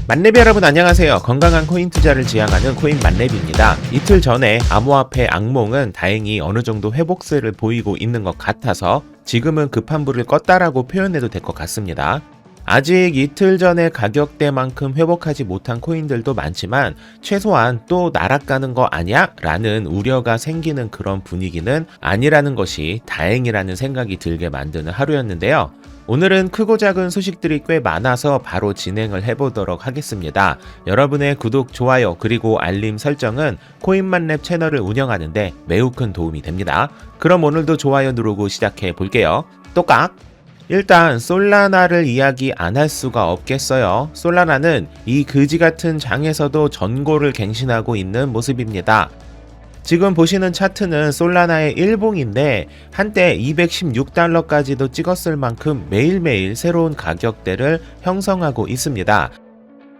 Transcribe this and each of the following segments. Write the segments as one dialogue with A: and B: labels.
A: 만렙 여러분 안녕하세요. 건강한 코인 투자를 지향하는 코인 만렙입니다. 이틀 전에 암호화폐 악몽은 다행히 어느 정도 회복세를 보이고 있는 것 같아서 지금은 급한 불을 껐다라고 표현해도 될 것 같습니다. 아직 이틀 전의 가격대만큼 회복하지 못한 코인들도 많지만 최소한 또 날아가는 거 아니야? 라는 우려가 생기는 그런 분위기는 아니라는 것이 다행이라는 생각이 들게 만드는 하루였는데요. 오늘은 크고 작은 소식들이 꽤 많아서 바로 진행을 해보도록 하겠습니다. 여러분의 구독, 좋아요, 그리고 알림 설정은 코인만렙 채널을 운영하는데 매우 큰 도움이 됩니다. 그럼 오늘도 좋아요 누르고 시작해 볼게요. 똑깍! 일단 솔라나를 이야기 안 할 수가 없겠어요. 솔라나는 이 그지 같은 장에서도 전고를 갱신하고 있는 모습입니다. 지금 보시는 차트는 솔라나의 일봉인데 한때 216달러까지도 찍었을 만큼 매일매일 새로운 가격대를 형성하고 있습니다.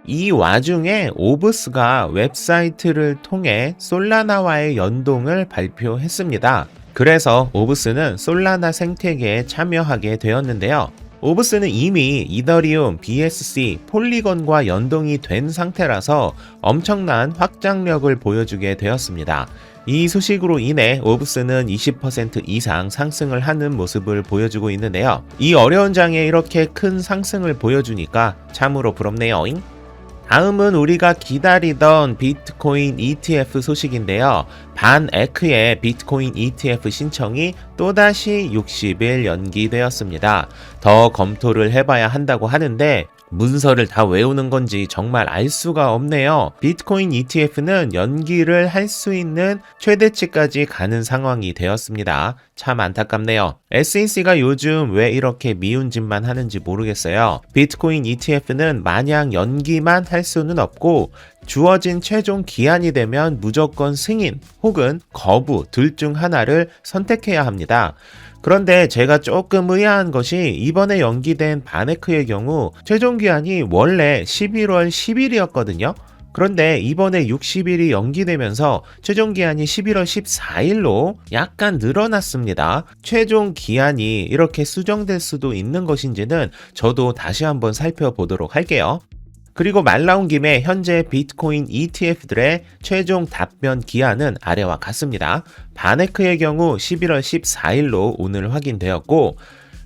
A: 이 와중에 오브스가 웹사이트를 통해 솔라나와의 연동을 발표했습니다. 그래서 오브스는 솔라나 생태계에 참여하게 되었는데요. 오브스는 이미 이더리움, BSC, 폴리곤과 연동이 된 상태라서 엄청난 확장력을 보여주게 되었습니다. 이 소식으로 인해 오브스는 20% 이상 상승을 하는 모습을 보여주고 있는데요. 이 어려운 장에 이렇게 큰 상승을 보여주니까 참으로 부럽네요. 다음은 우리가 기다리던 비트코인 ETF 소식인데요. 반에크의 비트코인 ETF 신청이 또다시 60일 연기되었습니다. 더 검토를 해봐야 한다고 하는데 문서를 다 외우는 건지 정말 알 수가 없네요. 비트코인 ETF는 연기를 할 수 있는 최대치까지 가는 상황이 되었습니다. 참 안타깝네요. SEC가 요즘 왜 이렇게 미운 짓만 하는지 모르겠어요. 비트코인 ETF는 마냥 연기만 할 수는 없고 주어진 최종 기한이 되면 무조건 승인 혹은 거부 둘 중 하나를 선택해야 합니다. 그런데 제가 조금 의아한 것이 이번에 연기된 바네크의 경우 최종 기한이 원래 11월 10일이었거든요. 그런데 이번에 60일이 연기되면서 최종 기한이 11월 14일로 약간 늘어났습니다. 최종 기한이 이렇게 수정될 수도 있는 것인지는 저도 다시 한번 살펴보도록 할게요. 그리고 말 나온 김에 현재 비트코인 ETF들의 최종 답변 기한은 아래와 같습니다. 바네크의 경우 11월 14일로 오늘 확인되었고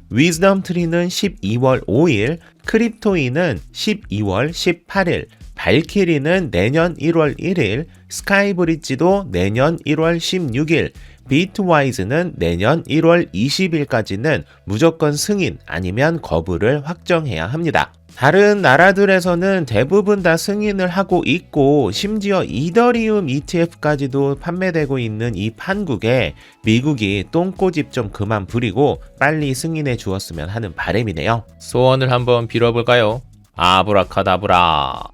A: 위즈덤 트리는 12월 5일, 크립토인은 12월 18일, 발키리는 내년 1월 1일, 스카이브릿지도 내년 1월 16일, 비트와이즈는 내년 1월 20일까지는 무조건 승인 아니면 거부를 확정해야 합니다. 다른 나라들에서는 대부분 다 승인을 하고 있고 심지어 이더리움 ETF까지도 판매되고 있는 이 판국에 미국이 똥꼬집 좀 그만 부리고 빨리 승인해 주었으면 하는 바람이네요. 소원을 한번 빌어볼까요? 아브라카다브라.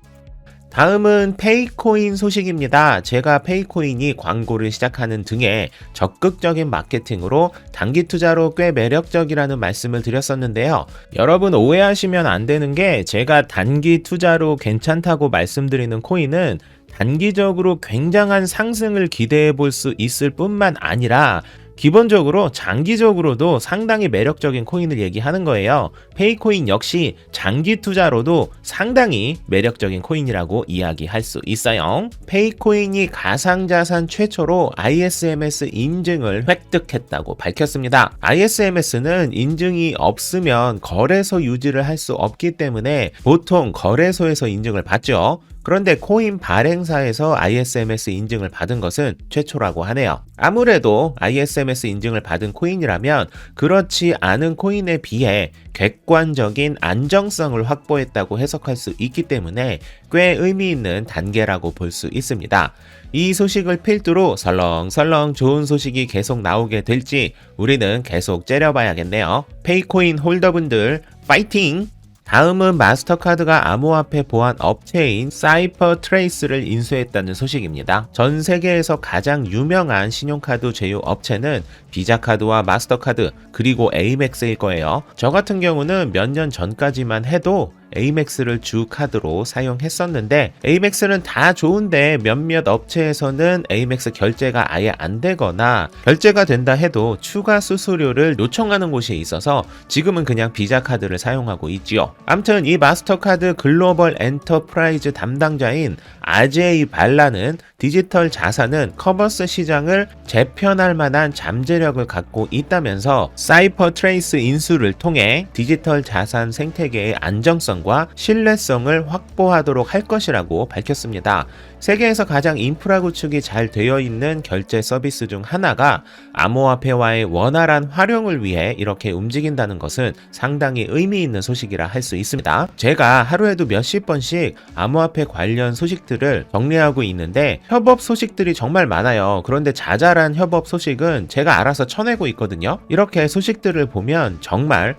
A: 다음은 페이코인 소식입니다. 제가 페이코인이 광고를 시작하는 등의 적극적인 마케팅으로 단기 투자로 꽤 매력적이라는 말씀을 드렸었는데요. 여러분 오해하시면 안 되는 게 제가 단기 투자로 괜찮다고 말씀드리는 코인은 단기적으로 굉장한 상승을 기대해 볼 수 있을 뿐만 아니라 기본적으로 장기적으로도 상당히 매력적인 코인을 얘기하는 거예요. 페이코인 역시 장기 투자로도 상당히 매력적인 코인이라고 이야기할 수 있어요. 페이코인이 가상자산 최초로 ISMS 인증을 획득했다고 밝혔습니다. ISMS는 인증이 없으면 거래소 유지를 할 수 없기 때문에 보통 거래소에서 인증을 받죠. 그런데 코인 발행사에서 ISMS 인증을 받은 것은 최초라고 하네요. 아무래도 ISMS 인증을 받은 코인이라면 그렇지 않은 코인에 비해 객관적인 안정성을 확보했다고 해석할 수 있기 때문에 꽤 의미 있는 단계라고 볼 수 있습니다. 이 소식을 필두로 설렁설렁 좋은 소식이 계속 나오게 될지 우리는 계속 째려봐야겠네요. 페이코인 홀더분들 파이팅! 다음은 마스터카드가 암호화폐 보안 업체인 사이퍼트레이스를 인수했다는 소식입니다. 전 세계에서 가장 유명한 신용카드 제휴 업체는 비자카드와 마스터카드 그리고 에이맥스일 거예요. 저 같은 경우는 몇 년 전까지만 해도 에이맥스를 주 카드로 사용했었는데 에이맥스는 다 좋은데 몇몇 업체에서는 에이맥스 결제가 아예 안 되거나 결제가 된다 해도 추가 수수료를 요청하는 곳이 있어서 지금은 그냥 비자 카드를 사용하고 있지요. 암튼 이 마스터카드 글로벌 엔터프라이즈 담당자인 아제이 발라는 디지털 자산은 커머스 시장을 재편할 만한 잠재력을 갖고 있다면서 사이퍼 트레이스 인수를 통해 디지털 자산 생태계의 안정성과 신뢰성을 확보하도록 할 것이라고 밝혔습니다. 세계에서 가장 인프라 구축이 잘 되어 있는 결제 서비스 중 하나가 암호화폐와의 원활한 활용을 위해 이렇게 움직인다는 것은 상당히 의미 있는 소식이라 할 수 있습니다. 제가 하루에도 몇십 번씩 암호화폐 관련 소식들을 정리하고 있는데 협업 소식들이 정말 많아요. 그런데 자잘한 협업 소식은 제가 알아서 쳐내고 있거든요. 이렇게 소식들을 보면 정말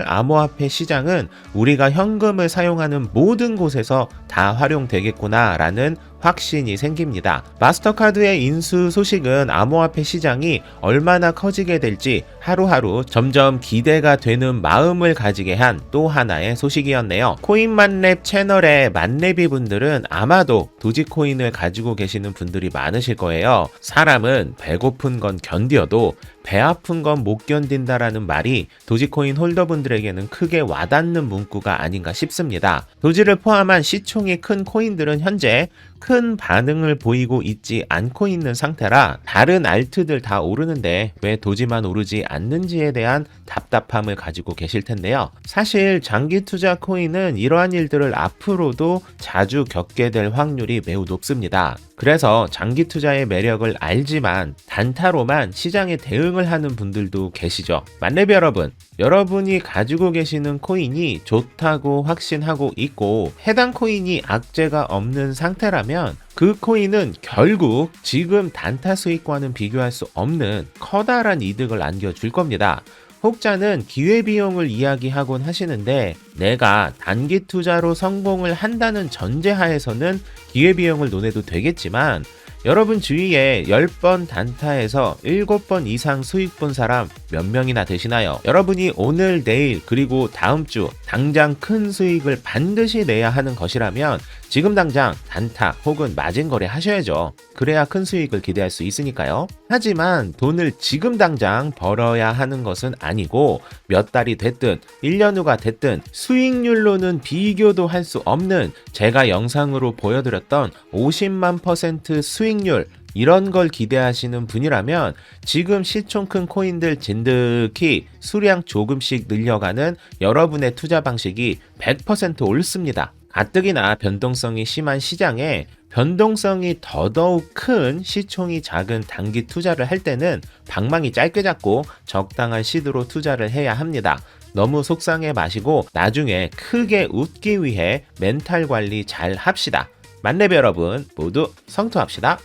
A: 암호화폐 시장은 우리가 현금을 사용하는 모든 곳에서 다 활용되겠구나 라는 확신이 생깁니다. 마스터카드의 인수 소식은 암호화폐 시장이 얼마나 커지게 될지 하루하루 점점 기대가 되는 마음을 가지게 한 또 하나의 소식이었네요. 코인만렙 채널의 만렙이 분들은 아마도 도지코인을 가지고 계시는 분들이 많으실 거예요. 사람은 배고픈 건 견뎌도 배 아픈 건 못 견딘다라는 말이 도지코인 홀더분들에게는 크게 와닿는 문구가 아닌가 싶습니다. 도지를 포함한 시총이 큰 코인들은 현재 큰 반응을 보이고 있지 않고 있는 상태라 다른 알트들 다 오르는데 왜 도지만 오르지 않는지에 대한 답답함을 가지고 계실 텐데요. 사실 장기 투자 코인은 이러한 일들을 앞으로도 자주 겪게 될 확률이 매우 높습니다. 그래서 장기 투자의 매력을 알지만 단타로만 시장에 대응을 하는 분들도 계시죠. 만렙 여러분, 여러분이 가지고 계시는 코인이 좋다고 확신하고 있고 해당 코인이 악재가 없는 상태라면 그 코인은 결국 지금 단타 수익과는 비교할 수 없는 커다란 이득을 안겨줄 겁니다. 혹자는 기회비용을 이야기하곤 하시는데 내가 단기 투자로 성공을 한다는 전제하에서는 기회비용을 논해도 되겠지만 여러분 주위에 10번 단타에서 7번 이상 수익 본 사람 몇 명이나 되시나요? 여러분이 오늘, 내일, 그리고 다음 주 당장 큰 수익을 반드시 내야 하는 것이라면 지금 당장 단타 혹은 마진 거래 하셔야죠. 그래야 큰 수익을 기대할 수 있으니까요. 하지만 돈을 지금 당장 벌어야 하는 것은 아니고 몇 달이 됐든 1년 후가 됐든 수익률로는 비교도 할 수 없는 제가 영상으로 보여드렸던 50만 % 수익률 이런 걸 기대하시는 분이라면 지금 시총 큰 코인들 진득히 수량 조금씩 늘려가는 여러분의 투자 방식이 100% 옳습니다. 가뜩이나 변동성이 심한 시장에 변동성이 더더욱 큰 시총이 작은 단기 투자를 할 때는 방망이 짧게 잡고 적당한 시드로 투자를 해야 합니다. 너무 속상해 마시고 나중에 크게 웃기 위해 멘탈 관리 잘 합시다. 만렙 여러분 모두 성투합시다.